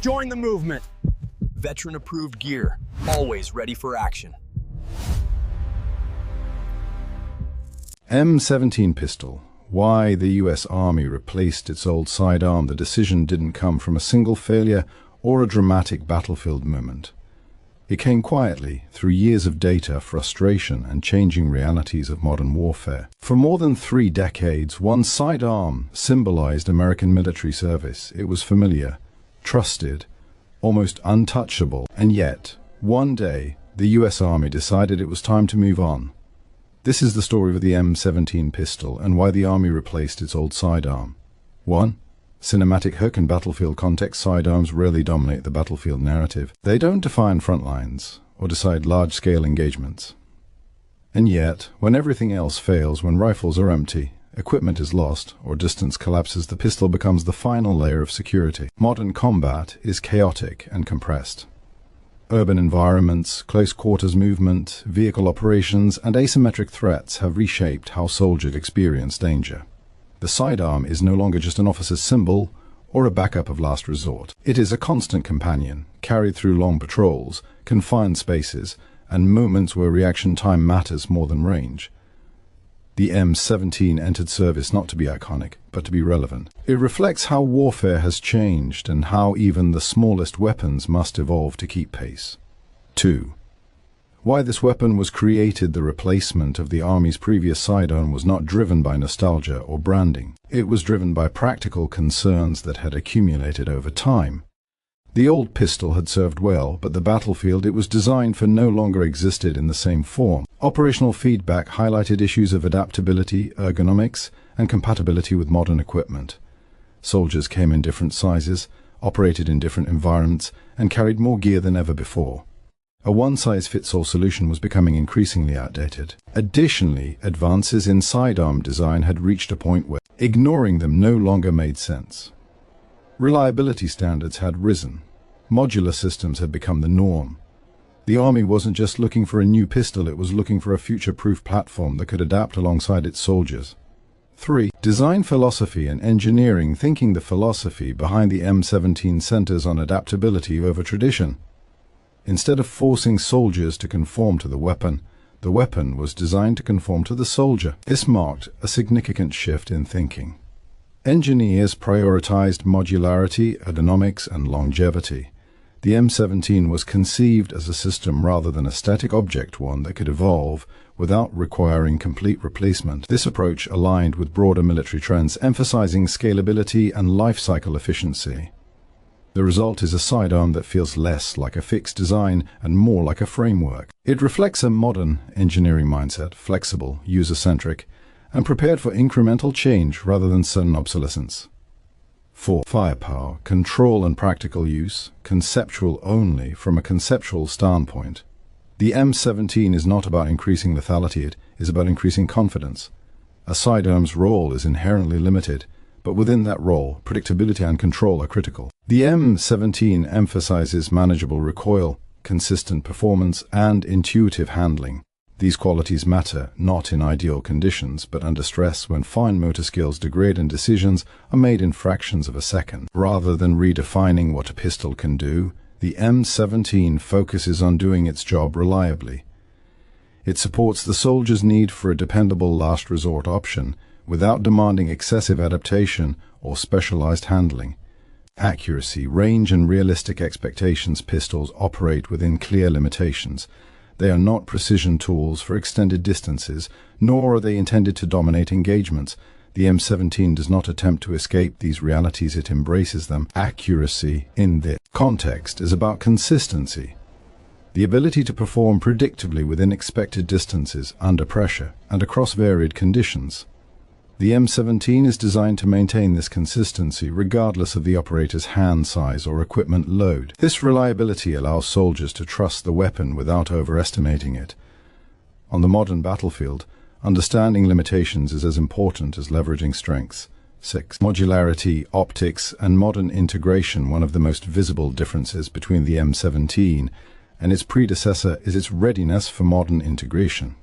Join the movement. Veteran-approved gear, always ready for action. M17 Pistol. Why the US Army replaced its old sidearm. The decision didn't come from a single failure or a dramatic battlefield moment. It came quietly through years of data, frustration, and changing realities of modern warfare. For more than 3 decades, one sidearm symbolized American military service. It was familiar, trusted, almost untouchable, and yet, one day, the US Army decided it was time to move on. This is the story of the M17 pistol and why the Army replaced its old sidearm. 1. Cinematic hook. In battlefield context, sidearms rarely dominate the battlefield narrative. They don't define front lines or decide large-scale engagements. And yet, when everything else fails, when rifles are empty, equipment is lost, or distance collapses, the pistol becomes the final layer of security. Modern combat is chaotic and compressed. Urban environments, close quarters movement, vehicle operations, and asymmetric threats have reshaped how soldiers experience danger. The sidearm is no longer just an officer's symbol or a backup of last resort. It is a constant companion, carried through long patrols, confined spaces, and moments where reaction time matters more than range. The M17 entered service not to be iconic, but to be relevant. It reflects how warfare has changed and how even the smallest weapons must evolve to keep pace. 2. Why this weapon was created. The replacement of the Army's previous sidearm was not driven by nostalgia or branding. It was driven by practical concerns that had accumulated over time. The old pistol had served well, but the battlefield it was designed for no longer existed in the same form. Operational feedback highlighted issues of adaptability, ergonomics, and compatibility with modern equipment. Soldiers came in different sizes, operated in different environments, and carried more gear than ever before. A one-size-fits-all solution was becoming increasingly outdated. Additionally, advances in sidearm design had reached a point where ignoring them no longer made sense. Reliability standards had risen. Modular systems had become the norm. The Army wasn't just looking for a new pistol, it was looking for a future-proof platform that could adapt alongside its soldiers. 3. Design philosophy and engineering. Thinking. The philosophy behind the M17 centers on adaptability over tradition. Instead of forcing soldiers to conform to the weapon was designed to conform to the soldier. This marked a significant shift in thinking. Engineers prioritized modularity, ergonomics, and longevity. The M17 was conceived as a system rather than a static object, one that could evolve without requiring complete replacement. This approach aligned with broader military trends, emphasizing scalability and life cycle efficiency. The result is a sidearm that feels less like a fixed design and more like a framework. It reflects a modern engineering mindset, flexible, user-centric, and prepared for incremental change rather than sudden obsolescence. 4. Firepower, control and practical use, conceptual only from a conceptual standpoint. The M17 is not about increasing lethality, it is about increasing confidence. A sidearm's role is inherently limited, but within that role, predictability and control are critical. The M17 emphasizes manageable recoil, consistent performance, and intuitive handling. These qualities matter not in ideal conditions, but under stress when fine motor skills degrade and decisions are made in fractions of a second. Rather than redefining what a pistol can do, the M17 focuses on doing its job reliably. It supports the soldier's need for a dependable last resort option without demanding excessive adaptation or specialized handling. Accuracy, range, and realistic expectations. Pistols operate within clear limitations. They are not precision tools for extended distances, nor are they intended to dominate engagements. The M17 does not attempt to escape these realities, it embraces them. Accuracy in this context is about consistency. The ability to perform predictably within expected distances, under pressure, and across varied conditions. The M17 is designed to maintain this consistency regardless of the operator's hand size or equipment load. This reliability allows soldiers to trust the weapon without overestimating it. On the modern battlefield, understanding limitations is as important as leveraging strengths. 6. Modularity, optics, and modern integration. One of the most visible differences between the M17 and its predecessor is its readiness for modern integration.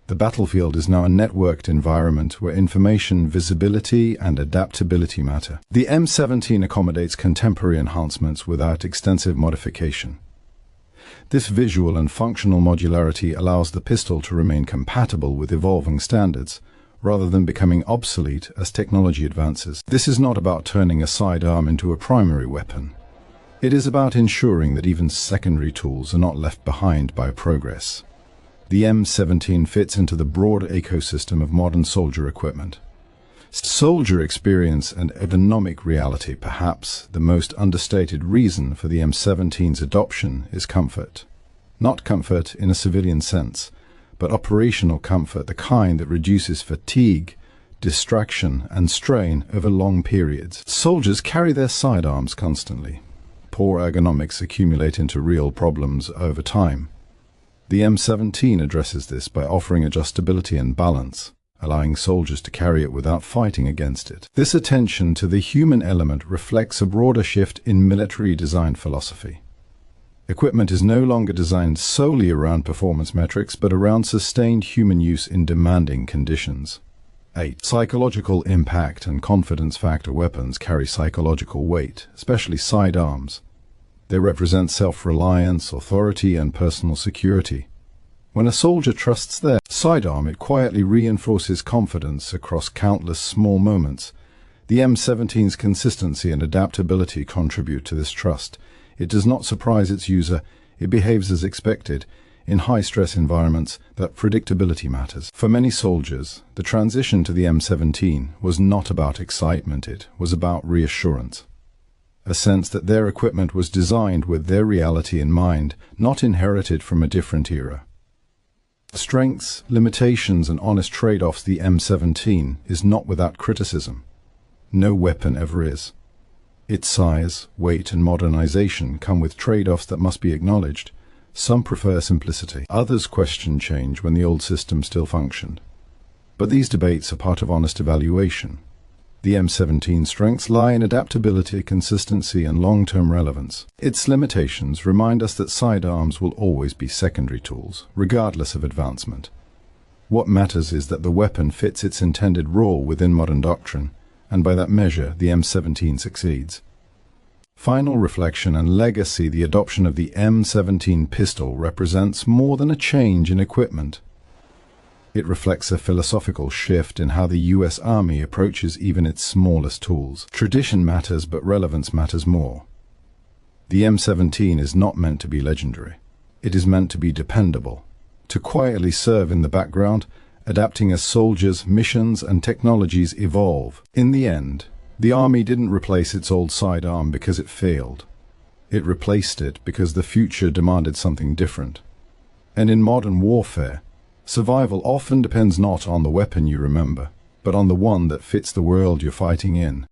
The battlefield is now a networked environment where information, visibility, and adaptability matter. The M17 accommodates contemporary enhancements without extensive modification. This visual and functional modularity allows the pistol to remain compatible with evolving standards, rather than becoming obsolete as technology advances. This is not about turning a sidearm into a primary weapon. It is about ensuring that even secondary tools are not left behind by progress. The M17 fits into the broad ecosystem of modern soldier equipment. Soldier experience and ergonomic reality, perhaps the most understated reason for the M17's adoption, is comfort. Not comfort in a civilian sense, but operational comfort, the kind that reduces fatigue, distraction, and strain over long periods. Soldiers carry their sidearms constantly. Poor ergonomics accumulate into real problems over time. The M17 addresses this by offering adjustability and balance, allowing soldiers to carry it without fighting against it. This attention to the human element reflects a broader shift in military design philosophy. Equipment is no longer designed solely around performance metrics, but around sustained human use in demanding conditions. 8. Psychological impact and confidence factor weapons carry psychological weight, especially sidearms. They represent self-reliance, authority, and personal security. When a soldier trusts their sidearm, it quietly reinforces confidence across countless small moments. The M17's consistency and adaptability contribute to this trust. It does not surprise its user. It behaves as expected. In high-stress environments, that predictability matters. For many soldiers, the transition to the M17 was not about excitement, it was about reassurance. A sense that their equipment was designed with their reality in mind, not inherited from a different era. Strengths, limitations, and honest trade-offs, the M17 is not without criticism. No weapon ever is. Its size, weight, and modernization come with trade-offs that must be acknowledged. Some prefer simplicity. Others question change when the old system still functioned. But these debates are part of honest evaluation. The M17's strengths lie in adaptability, consistency, and long-term relevance. Its limitations remind us that sidearms will always be secondary tools, regardless of advancement. What matters is that the weapon fits its intended role within modern doctrine, and by that measure, the M17 succeeds. Final reflection and legacy: the adoption of the M17 pistol represents more than a change in equipment. It reflects a philosophical shift in how the US Army approaches even its smallest tools. Tradition matters, but relevance matters more. The M17 is not meant to be legendary. It is meant to be dependable, to quietly serve in the background, adapting as soldiers, missions, and technologies evolve. In the end, the Army didn't replace its old sidearm because it failed. It replaced it because the future demanded something different. And in modern warfare, survival often depends not on the weapon you remember, but on the one that fits the world you're fighting in.